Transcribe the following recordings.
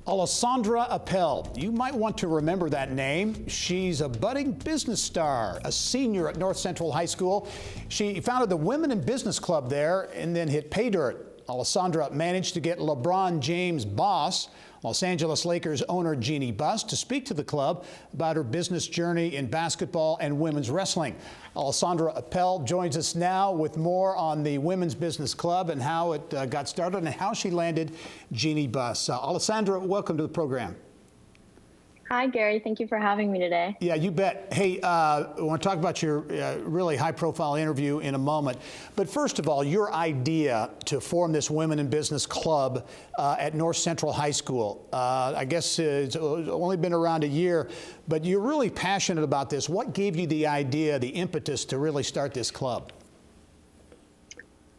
Alessandra Appel, you might want to remember that name. She's a budding business star, a senior at North Central High School. She founded the Women in Business Club there and then hit pay dirt. Alessandra managed to get Lebron James' boss, Los Angeles Lakers owner Jeanie, to speak to the club about her business journey in basketball and women's wrestling. Alessandra Appel joins us now with more on the Women's Business Club and how it got started and how she landed Jeanie. Alessandra, welcome to the program. Hi, Gary. Thank you for having me today. Yeah, you bet. Hey, I want to talk about your really high-profile interview in a moment. But first of all, your idea to form this Women in Business Club at North Central High School. I guess it's only been around a year, but you're really passionate about this. What gave you the idea, the impetus to really start this club?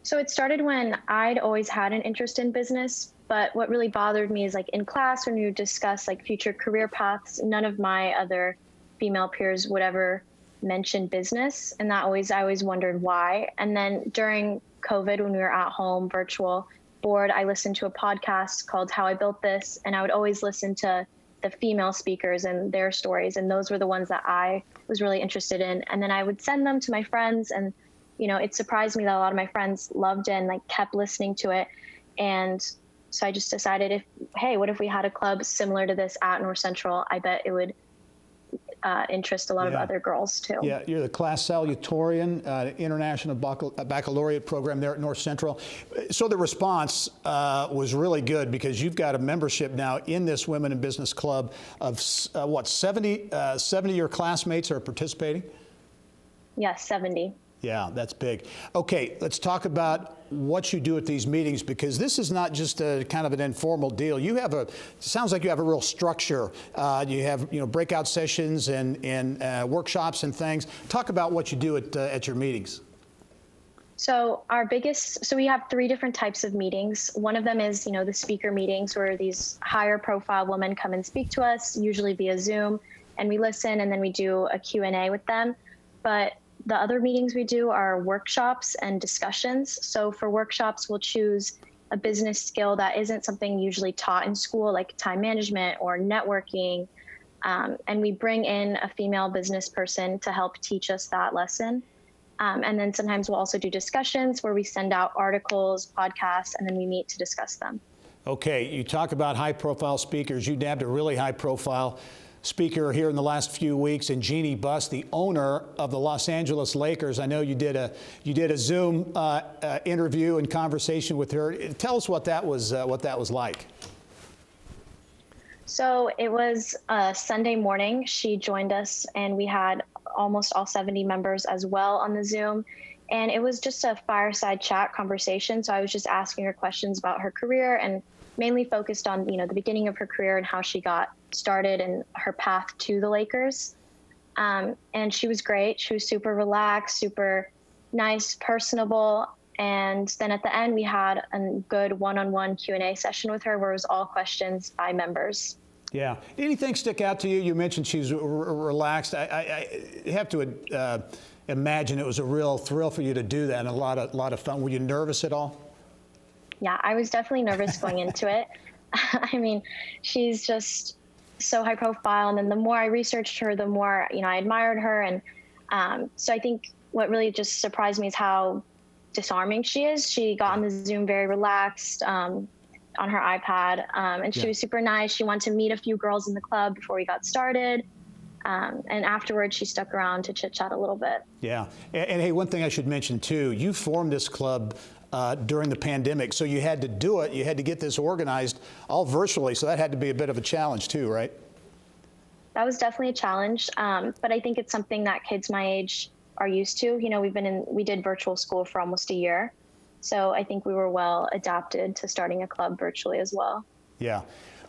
So it started when I'd always had an interest in business, but what really bothered me is like in class when we would discuss like future career paths, none of my other female peers would ever mention business. And I always wondered why. And then during COVID, when we were at home, virtual, bored, I listened to a podcast called How I Built This. And I would always listen to the female speakers and their stories. And those were the ones that I was really interested in. And then I would send them to my friends, and you know, it surprised me that a lot of my friends loved it and like kept listening to it. And so I just decided, hey, what if we had a club similar to this at North Central? I bet it would interest a lot of other girls too. Yeah, you're the class salutatorian, international baccalaureate program there at North Central. So the response was really good because you've got a membership now in this Women in Business Club of what, 70 of your classmates are participating? Yes, 70. Yeah, that's big. Okay, let's talk about what you do at these meetings, because this is not just a kind of an informal deal. You have sounds like you have a real structure. You have, breakout sessions and workshops and things. Talk about what you do at your meetings. So we have 3 different types of meetings. One of them is, the speaker meetings where these higher profile women come and speak to us, usually via Zoom, and we listen and then we do a Q&A with them. But the other meetings we do are workshops and discussions. So for workshops, we'll choose a business skill that isn't something usually taught in school, like time management or networking. And we bring in a female business person to help teach us that lesson. And then sometimes we'll also do discussions where we send out articles, podcasts, and then we meet to discuss them. Okay, you talk about high-profile speakers. You nabbed a really high-profile speaker here in the last few weeks, and Jeanie, the owner of the Los Angeles Lakers. I know you did a Zoom interview and conversation with her. Tell us what that was like. So it was Sunday morning. She joined us, and we had almost all 70 members as well on the Zoom. And it was just a fireside chat conversation. So I was just asking her questions about her career and mainly focused on, the beginning of her career and how she got started and her path to the Lakers. And she was great. She was super relaxed, super nice, personable. And then at the end, we had a good one-on-one Q&A session with her where it was all questions by members. Yeah. Anything stick out to you? You mentioned she's relaxed. I have to imagine it was a real thrill for you to do that and a lot of fun. Were you nervous at all? Yeah, I was definitely nervous going into it. I mean, she's just so high profile. And then the more I researched her, the more, I admired her. And so I think what really just surprised me is how disarming she is. She got on the Zoom very relaxed on her iPad. And she was super nice. She wanted to meet a few girls in the club before we got started. And afterwards, she stuck around to chit chat a little bit. Yeah. And hey, one thing I should mention too, you formed this club during the pandemic, so you had to do it. You had to get this organized all virtually, so that had to be a bit of a challenge too, right? That was definitely a challenge, but I think it's something that kids my age are used to. We did virtual school for almost a year, so I think we were well adapted to starting a club virtually as well. Yeah.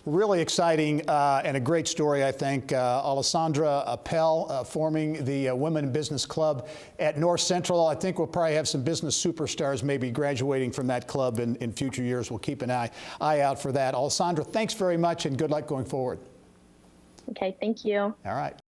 Really exciting and a great story, I think. Alessandra Appel forming the Women in Business Club at North Central. I think we'll probably have some business superstars maybe graduating from that club in future years. We'll keep an eye out for that. Alessandra, thanks very much and good luck going forward. Okay, thank you. All right.